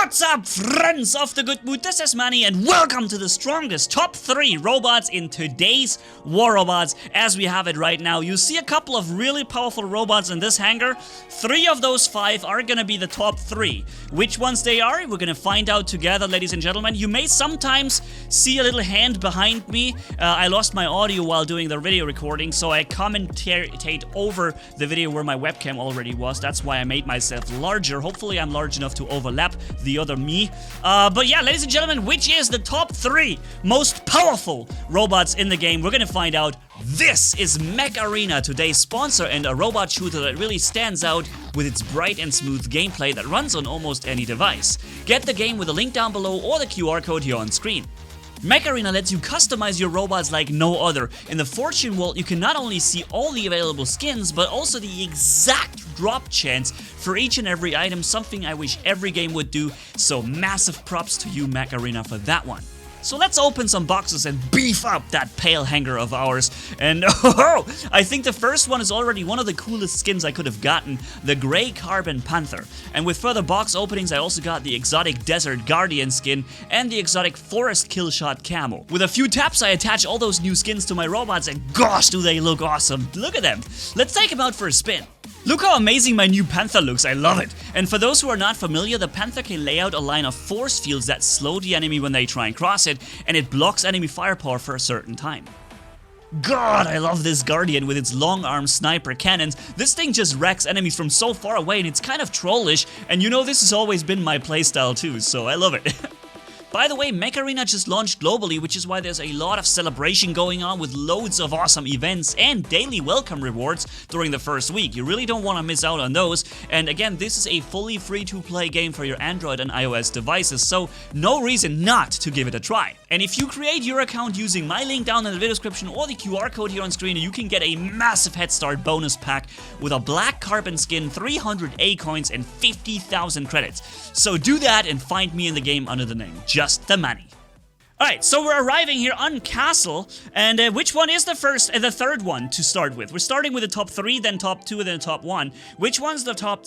What's up, friends of the good mood? This is Manni, and welcome to the strongest top 3 robots in today's War Robots as we have it right now. You see a couple of really powerful robots in this hangar. 3 of those 5 are gonna be the top 3. Which ones they are, we're gonna find out together, ladies and gentlemen. You may sometimes see a little hand behind me. I lost my audio while doing the video recording, so I commentate over the video where my webcam already was. That's why I made myself larger. Hopefully I'm large enough to overlap the other me. But yeah, ladies and gentlemen, which is the top 3 most powerful robots in the game? We're gonna find out. This is Mk3, today's sponsor, and a robot shooter that really stands out with its bright and smooth gameplay that runs on almost any device. Get the game with a link down below or the QR code here on screen. Mk3 lets you customize your robots like no other. In the Fortune Vault, you can not only see all the available skins, but also the exact drop chance for each and every item, something I wish every game would do, so massive props to you, Mk3, for that one. So let's open some boxes and beef up that pale hangar of ours. And oh, I think the first one is already one of the coolest skins I could have gotten, the Grey Carbon Panther. And with further box openings, I also got the exotic Desert Guardian skin and the exotic Forest Killshot camo. With a few taps, I attach all those new skins to my robots, and gosh, do they look awesome. Look at them. Let's take them out for a spin. Look how amazing my new Panther looks, I love it! And for those who are not familiar, the Panther can lay out a line of force fields that slow the enemy when they try and cross it, and it blocks enemy firepower for a certain time. God, I love this Guardian with its long-arm sniper cannons. This thing just wrecks enemies from so far away, and it's kind of trollish, and you know this has always been my playstyle too, so I love it. By the way, Mk3 just launched globally, which is why there's a lot of celebration going on with loads of awesome events and daily welcome rewards during the first week. You really don't want to miss out on those. And again, this is a fully free-to-play game for your Android and iOS devices, so no reason not to give it a try. And if you create your account using my link down in the video description or the QR code here on screen, you can get a massive head start bonus pack with a black carbon skin, 300 A coins, and 50,000 credits. So do that and find me in the game under the name Just the Manni. Alright, so we're arriving here on Castle, and which one is the third one to start with? We're starting with the top 3, then top 2, then top 1. Which one's the top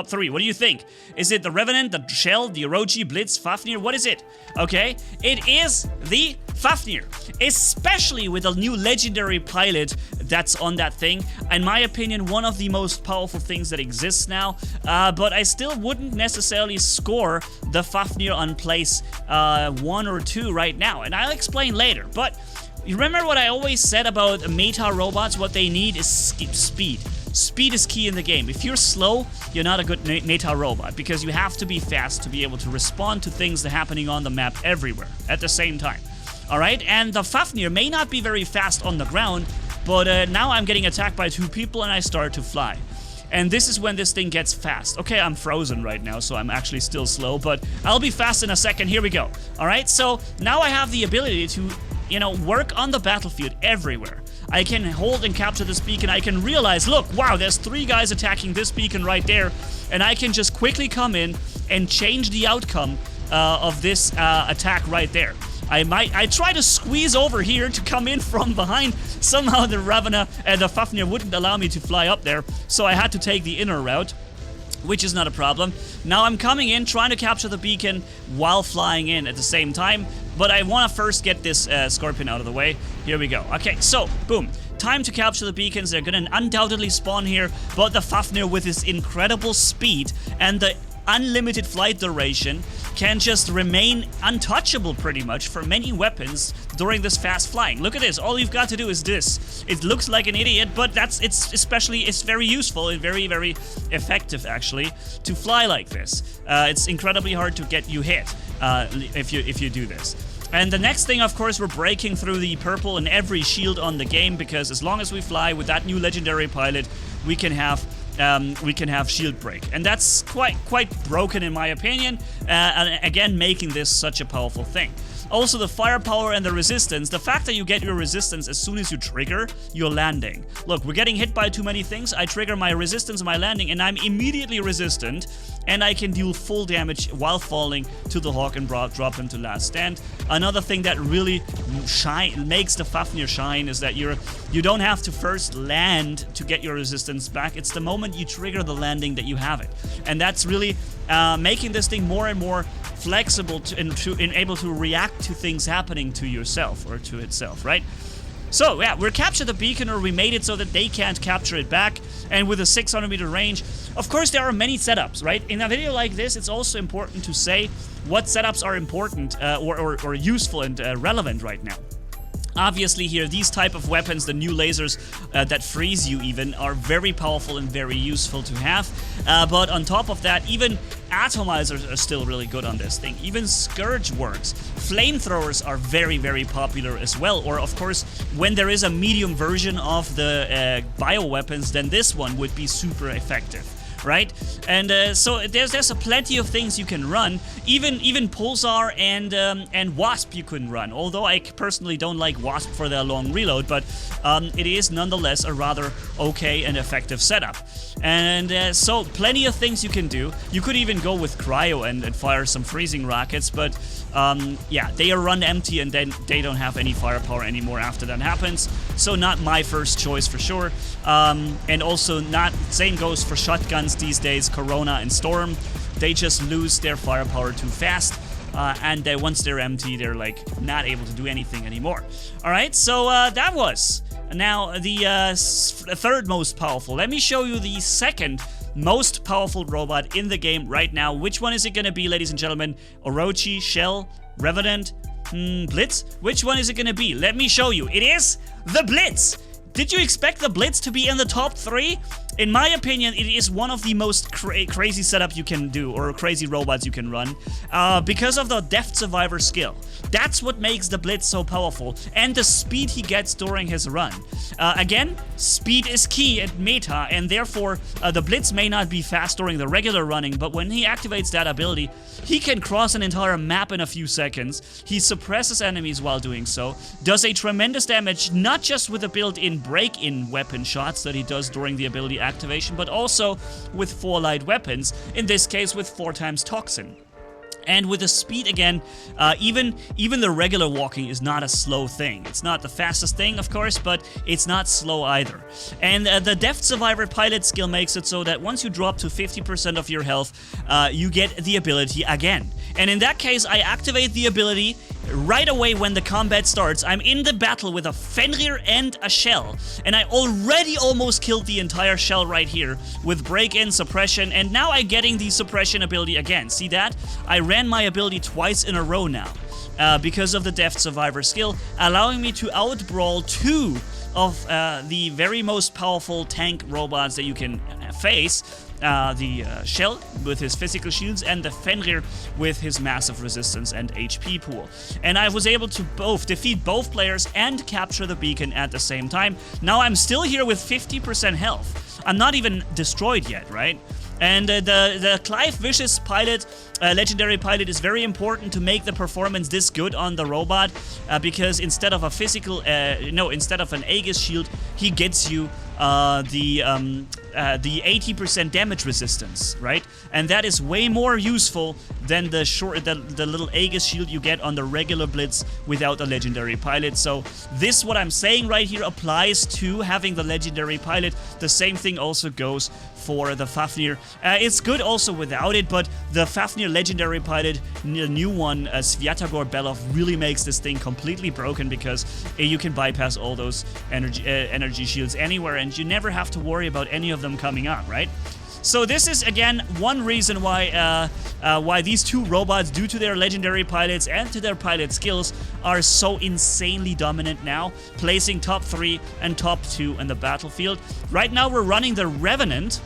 3? What do you think? Is it the Revenant, the Shell, the Orochi Blitz, Fafnir? What is it? Okay, it is the Fafnir, especially with a new legendary pilot that's on that thing. In my opinion, one of the most powerful things that exists now, but I still wouldn't necessarily score the Fafnir on place 1 or 2 right now, and I'll explain later. But you remember what I always said about meta robots? What they need is speed. Speed is key in the game. If you're slow, you're not a good meta robot, because you have to be fast to be able to respond to things that are happening on the map everywhere at the same time. Alright, and the Fafnir may not be very fast on the ground, but now I'm getting attacked by 2 people and I start to fly. And this is when this thing gets fast. Okay, I'm frozen right now, so I'm actually still slow, but I'll be fast in a second. Here we go. Alright, so now I have the ability to, you know, work on the battlefield everywhere. I can hold and capture this beacon. I can realize, look, wow, there's 3 guys attacking this beacon right there, and I can just quickly come in and change the outcome of this attack right there. I try to squeeze over here to come in from behind. Somehow the Ravana and the Fafnir wouldn't allow me to fly up there, so I had to take the inner route, which is not a problem. Now I'm coming in, trying to capture the beacon while flying in at the same time, but I want to first get this Scorpion out of the way. Here we go. Okay, so, boom. Time to capture the beacons. They're gonna undoubtedly spawn here, but the Fafnir, with his incredible speed and the unlimited flight duration, can just remain untouchable pretty much for many weapons during this fast flying. Look at this. All you've got to do is this. It looks like an idiot, but it's very useful and very, very effective actually to fly like this. It's incredibly hard to get you hit if you do this. And the next thing, of course, we're breaking through the purple in every shield on the game, because as long as we fly with that new legendary pilot, we can have shield break, and that's quite broken in my opinion, and again making this such a powerful thing. Also, the firepower and the resistance. The fact that you get your resistance as soon as you trigger your landing. Look, we're getting hit by too many things. I trigger my resistance, my landing, and I'm immediately resistant. And I can deal full damage while falling to the Hawk and drop him to last stand. Another thing that really makes the Fafnir shine is that you don't have to first land to get your resistance back. It's the moment you trigger the landing that you have it. And that's really making this thing more and more flexible and able to react to things happening to yourself or to itself, right? So, yeah, we captured the beacon, or we made it so that they can't capture it back, and with a 600-meter range. Of course, there are many setups, right? In a video like this, it's also important to say what setups are important or useful and relevant right now. Obviously here, these type of weapons, the new lasers that freeze you even, are very powerful and very useful to have. But on top of that, even atomizers are still really good on this thing. Even Scourge works. Flamethrowers are very, very popular as well. Or, of course, when there is a medium version of the bioweapons, then this one would be super effective. Right? And so there's a plenty of things you can run. Even Pulsar and Wasp you can run. Although I personally don't like Wasp for their long reload, but it is nonetheless a rather okay and effective setup. And so plenty of things you can do. You could even go with Cryo and fire some freezing rockets, but yeah, they are run empty and then they don't have any firepower anymore after that happens. So not my first choice for sure. And also not, same goes for shotguns these days, Corona and Storm. They just lose their firepower too fast. And once they're empty, they're like not able to do anything anymore. All right, so that was now the third most powerful. Let me show you the second most powerful robot in the game right now. Which one is it gonna be, ladies and gentlemen? Orochi, Shell, Revenant, Blitz? Which one is it gonna be? Let me show you. It is the Blitz. Did you expect the Blitz to be in the top 3? In my opinion, it is one of the most crazy setups you can do, or crazy robots you can run, because of the Deft Survivor skill. That's what makes the Blitz so powerful, and the speed he gets during his run. Again, speed is key at meta, and therefore the Blitz may not be fast during the regular running, but when he activates that ability, he can cross an entire map in a few seconds. He suppresses enemies while doing so, does a tremendous damage, not just with the built-in break-in weapon shots that he does during the ability activation, but also with 4 light weapons, in this case with 4 times Toxin. And with the speed again, even the regular walking is not a slow thing. It's not the fastest thing, of course, but it's not slow either. And the Deft Survivor pilot skill makes it so that once you drop to 50% of your health, you get the ability again. And in that case, I activate the ability right away when the combat starts. I'm in the battle with a Fenrir and a Shell, and I already almost killed the entire Shell right here with break-in suppression, and now I'm getting the suppression ability again. See that? I ran my ability twice in a row now because of the Deft Survivor skill, allowing me to outbrawl 2 of the very most powerful tank robots that you can face. The Shell with his physical shields and the Fenrir with his massive resistance and HP pool. And I was able to defeat both players and capture the beacon at the same time. Now I'm still here with 50% health. I'm not even destroyed yet, right? And the Clive Vicious pilot, legendary pilot, is very important to make the performance this good on the robot, because instead of a physical, instead of an Aegis shield, he gets you the 80% damage resistance, right? And that is way more useful than the little Aegis shield you get on the regular Blitz without a legendary pilot. So this, what I'm saying right here, applies to having the legendary pilot. The same thing also goes for the Fafnir. It's good also without it, but the Fafnir legendary pilot, the new one, Svyatogor Belov, really makes this thing completely broken, because you can bypass all those energy shields anywhere, and you never have to worry about any of them coming up, right? So this is, again, one reason why these 2 robots, due to their legendary pilots and to their pilot skills, are so insanely dominant now, placing top 3 and top 2 in the battlefield. Right now we're running the Revenant,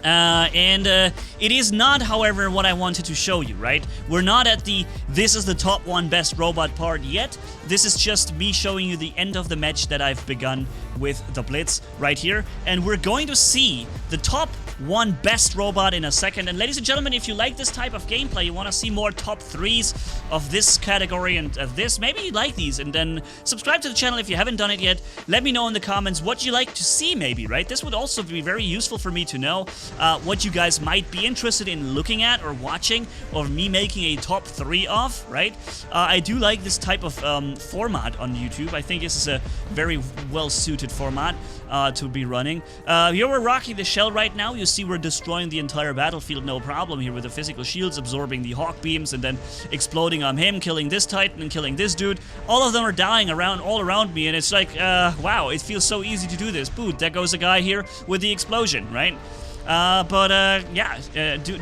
and it is not, however, what I wanted to show you, right? We're not at this is the top 1 best robot part yet. This is just me showing you the end of the match that I've begun with the Blitz right here. And we're going to see the top 1 best robot in a second. And ladies and gentlemen, if you like this type of gameplay, you want to see more top 3s of this category and of this, maybe you like these, and then subscribe to the channel if you haven't done it yet. Let me know in the comments what you like to see, maybe, right? This would also be very useful for me to know what you guys might be interested in looking at or watching, or me making a top 3 of, right? I do like this type of format on YouTube. I think this is a very well-suited format to be running. Here we're rocking the Shell right now. You see we're destroying the entire battlefield, no problem here with the physical shields, absorbing the Hawk beams and then exploding on him, killing this Titan and killing this dude. All of them are dying all around me, and it's like, wow, it feels so easy to do this. Boo, there goes a guy here with the explosion, right?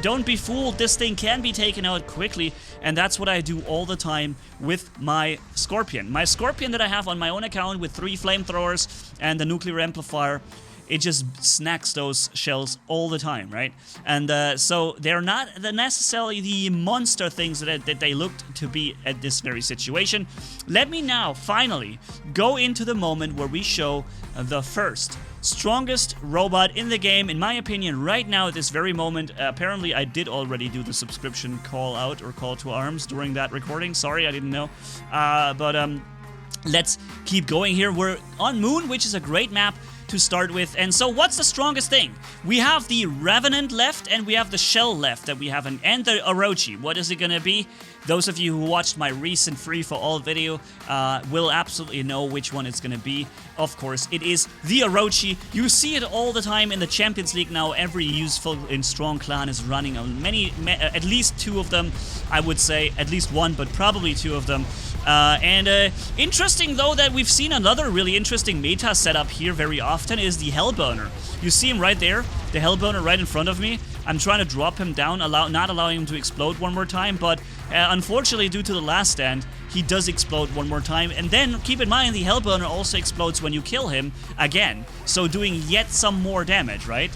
Don't be fooled. This thing can be taken out quickly, and that's what I do all the time with my Scorpion. My Scorpion that I have on my own account with 3 flamethrowers and the nuclear amplifier, it just snacks those shells all the time, right? And so they're not necessarily the monster things that they looked to be at this very situation. Let me now finally go into the moment where we show the first strongest robot in the game, in my opinion, right now at this very moment. Apparently, I did already do the subscription call out or call to arms during that recording. Sorry, I didn't know. Let's keep going here. We're on Moon, which is a great map to start with. And so what's the strongest thing? We have the Revenant left, and we have the Shell left that we have, and the Orochi. What is it gonna be? Those of you who watched my recent free-for-all video will absolutely know which one it's gonna be. Of course, it is the Orochi. You see it all the time in the Champions League now. Every useful and strong clan is running on at least 2 of them. I would say at least 1, but probably 2 of them. Interesting though that we've seen another really interesting meta setup here very often is the Hellburner. You see him right there, the Hellburner right in front of me. I'm trying to drop him down, not allowing him to explode one more time, but unfortunately due to the last stand, he does explode one more time. And then keep in mind the Hellburner also explodes when you kill him again, so doing yet some more damage, right?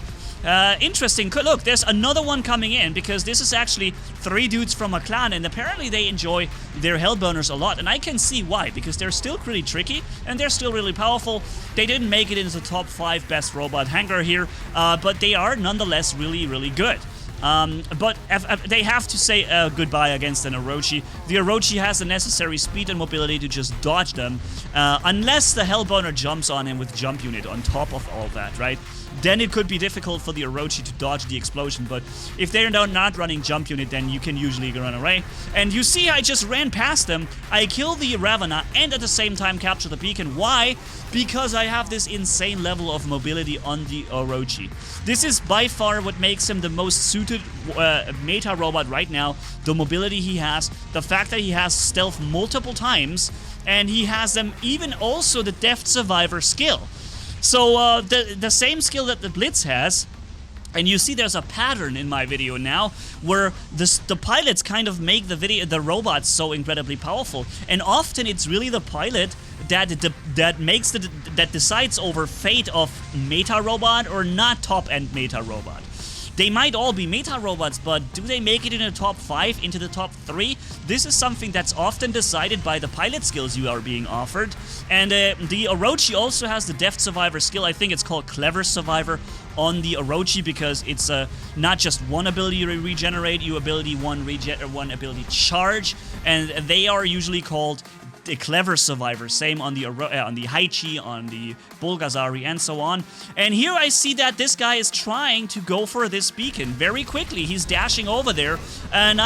Interesting. Look, there's another one coming in, because this is actually 3 dudes from a clan, and apparently they enjoy their Hellburners a lot, and I can see why, because they're still pretty tricky, and they're still really powerful. They didn't make it into the top 5 best robot hanger here, but they are nonetheless really, really good. But they have to say goodbye against an Orochi. The Orochi has the necessary speed and mobility to just dodge them, unless the Hellburner jumps on him with jump unit on top of all that, right? Then it could be difficult for the Orochi to dodge the explosion, but if they're not running jump unit, then you can usually run away. And you see I just ran past them, I kill the Ravana, and at the same time capture the beacon. Why? Because I have this insane level of mobility on the Orochi. This is by far what makes him the most suited meta robot right now. The mobility he has, the fact that he has stealth multiple times, and he has them even also the Death Survivor skill. So the same skill that the Blitz has, and you see there's a pattern in my video now where the pilots kind of make the robots so incredibly powerful, and often it's really the pilot that decides over fate of meta robot or not top end meta robot. They might all be meta robots, but do they make it in the top 5, into the top 3? This is something that's often decided by the pilot skills you are being offered. And the Orochi also has the Death Survivor skill. I think it's called Clever Survivor on the Orochi, because it's not just one ability you regenerate, you ability one ability charge, and they are usually called the Clever Survivor. Same on the Hize, on the Bulgazari, and so on. And here I see that this guy is trying to go for this beacon very quickly. He's dashing over there, and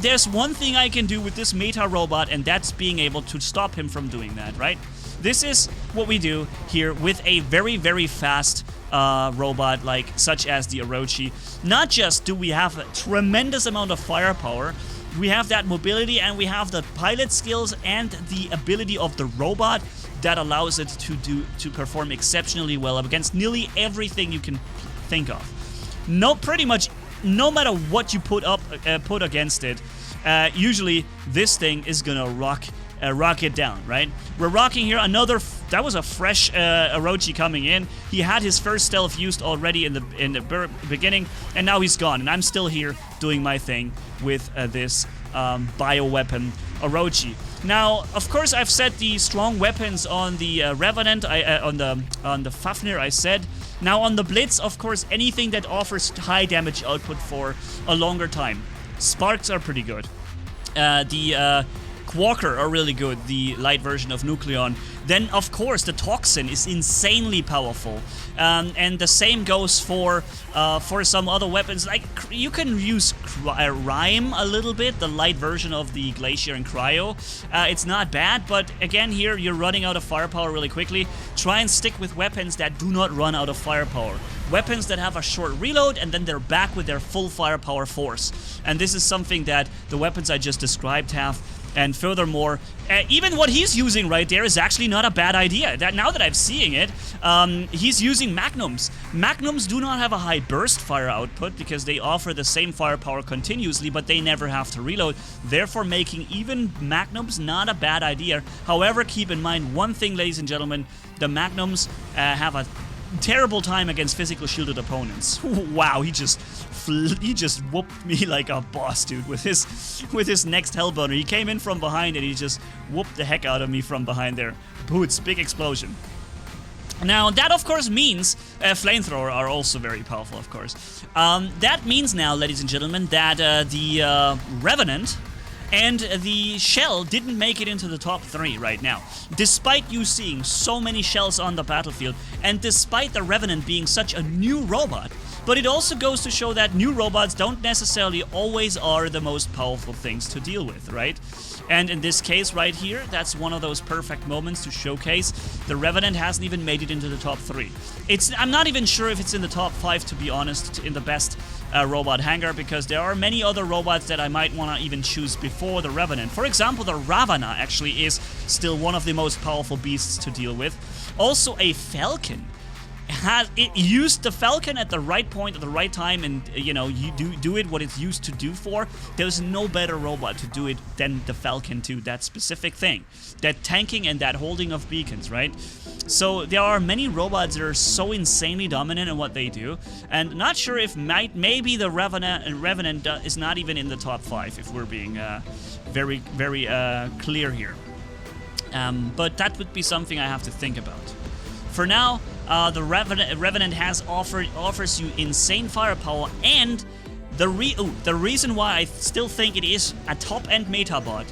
there's one thing I can do with this meta robot, and that's being able to stop him from doing that, right? This is what we do here with a very, very fast robot such as the Orochi. Not just do we have a tremendous amount of firepower, we have that mobility, and we have the pilot skills and the ability of the robot that allows it to perform exceptionally well against nearly everything you can think of. Pretty much no matter what you put against it, usually this thing is gonna rock rock it down, right? We're rocking here another... That was a fresh Orochi coming in. He had his first stealth used already in the beginning, and now he's gone. And I'm still here doing my thing with this bioweapon Orochi. Now, of course, I've set the strong weapons on the Revenant, on the Fafnir, I said. Now, on the Blitz, of course, anything that offers high damage output for a longer time. Sparks are pretty good. The Quarker are really good, the light version of Nucleon. Then, of course, the Toxin is insanely powerful. And the same goes for some other weapons. Like, you can use Rime a little bit, the light version of the Glacier and Cryo. It's not bad, but again, here, you're running out of firepower really quickly. Try and stick with weapons that do not run out of firepower. Weapons that have a short reload, and then they're back with their full firepower force. And this is something that the weapons I just described have. And furthermore, even what he's using right there is actually not a bad idea. Now that I'm seeing it, he's using Magnums. Magnums do not have a high burst fire output because they offer the same firepower continuously, but they never have to reload. Therefore, making even Magnums not a bad idea. However, keep in mind one thing, ladies and gentlemen, the Magnums have a terrible time against physical shielded opponents. Wow, he just whooped me like a boss, dude, with his next Hellburner. He came in from behind and he just whooped the heck out of me from behind there. Boots, big explosion. Now, that of course means Flamethrower are also very powerful, of course. That means now, ladies and gentlemen, that the Revenant and the Shell didn't make it into the top 3 right now. Despite you seeing so many Shells on the battlefield, and despite the Revenant being such a new robot, but it also goes to show that new robots don't necessarily always are the most powerful things to deal with, right? And in this case right here, that's one of those perfect moments to showcase the Revenant hasn't even made it into the top 3. I'm not even sure if it's in the top 5, to be honest, in the best robot hangar, because there are many other robots that I might want to even choose before the Revenant. For example, the Ravana actually is still one of the most powerful beasts to deal with. Also, a Falcon. It used the Falcon at the right point at the right time, and you know, you do it what it's used to do for. There's no better robot to do it than the Falcon to that specific thing, that tanking and that holding of beacons, right? So there are many robots that are so insanely dominant in what they do, and not sure if maybe the Revenant is not even in the top 5, if we're being very clear here. But that would be something I have to think about. For now, the Revenant offers you insane firepower, and the reason why I still think it is a top-end meta bot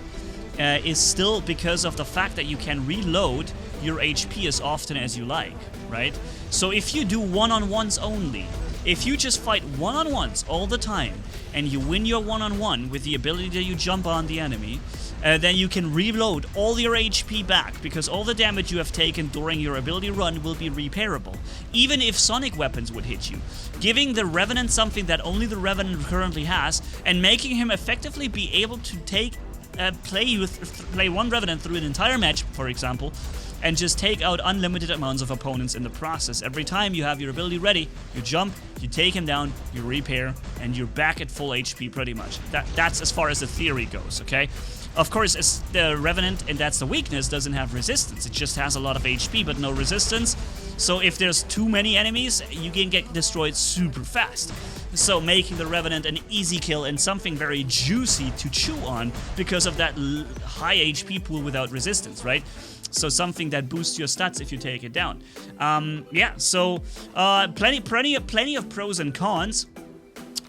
is still because of the fact that you can reload your HP as often as you like, right? So if you do one-on-ones only, if you just fight one-on-ones all the time, and you win your one-on-one with the ability that you jump on the enemy, then you can reload all your HP back, because all the damage you have taken during your ability run will be repairable, even if sonic weapons would hit you. Giving the Revenant something that only the Revenant currently has, and making him effectively be able to play one Revenant through an entire match, for example, and just take out unlimited amounts of opponents in the process. Every time you have your ability ready, you jump, you take him down, you repair, and you're back at full HP pretty much. That's as far as the theory goes, okay? Of course, it's the Revenant, and that's the weakness, doesn't have resistance. It just has a lot of HP, but no resistance. So if there's too many enemies, you can get destroyed super fast. So making the Revenant an easy kill and something very juicy to chew on because of that high HP pool without resistance, right? So something that boosts your stats if you take it down. Yeah, so plenty of pros and cons.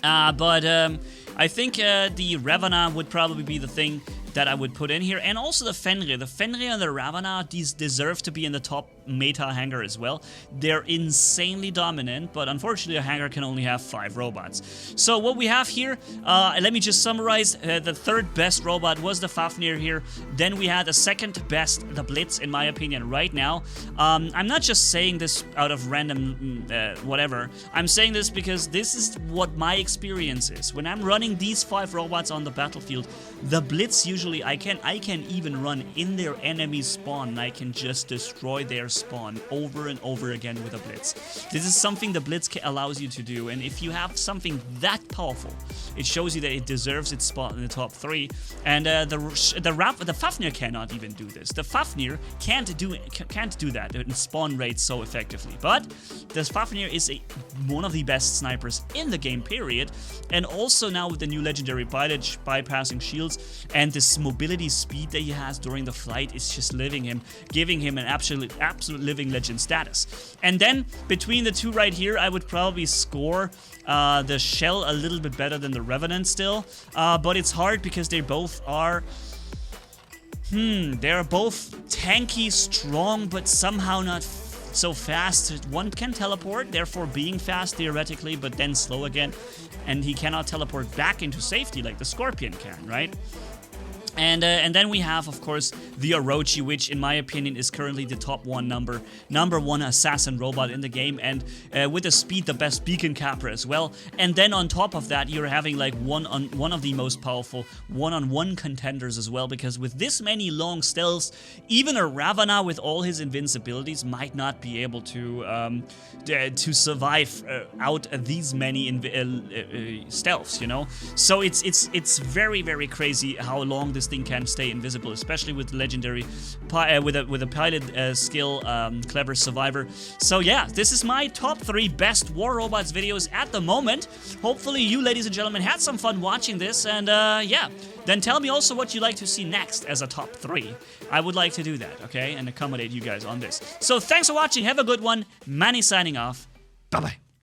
But I think the Ravana would probably be the thing that I would put in here, and also the Fenrir. The Fenrir and the Ravana, these deserve to be in the top meta hangar as well. They're insanely dominant, but unfortunately a hangar can only have 5 robots. So what we have here, let me just summarize. The third best robot was the Fafnir here. Then we had the second best, the Blitz, in my opinion, right now. I'm not just saying this out of random whatever. I'm saying this because this is what my experience is. When I'm running these 5 robots on the battlefield, the Blitz usually I can even run in their enemy spawn, and I can just destroy their spawn over and over again with a Blitz. This is something the Blitz allows you to do, and if you have something that powerful, it shows you that it deserves its spot in the top 3. And the Fafnir cannot even do this. The Fafnir can't do that and spawn rates so effectively. But the Fafnir is one of the best snipers in the game, period. And also now with the new legendary pilotage, bypassing shields, and this mobility speed that he has during the flight is just giving him an absolute living legend status. And then between the two right here, I would probably score the Shell a little bit better than the Revenant still, but it's hard because they both are they're both tanky, strong, but somehow not so fast. One can teleport, therefore being fast theoretically, but then slow again, and he cannot teleport back into safety like the Scorpion can, right? And then we have, of course, the Orochi, which, in my opinion, is currently the top number one assassin robot in the game, and with the speed, the best beacon capper as well. And then on top of that, you're having like one of the most powerful one-on-one contenders as well, because with this many long stealths, even a Ravana with all his invincibilities might not be able to survive out these many stealths, you know. So it's very, very crazy how long this thing can stay invisible, especially with legendary with a pilot skill, Clever Survivor. So yeah, this is my top 3 best War Robots videos at the moment. Hopefully you, ladies and gentlemen, had some fun watching this, and yeah, then tell me also what you'd like to see next as a top 3. I would like to do that, okay, and accommodate you guys on this. So thanks for watching, have a good one. Manni signing off. Bye bye.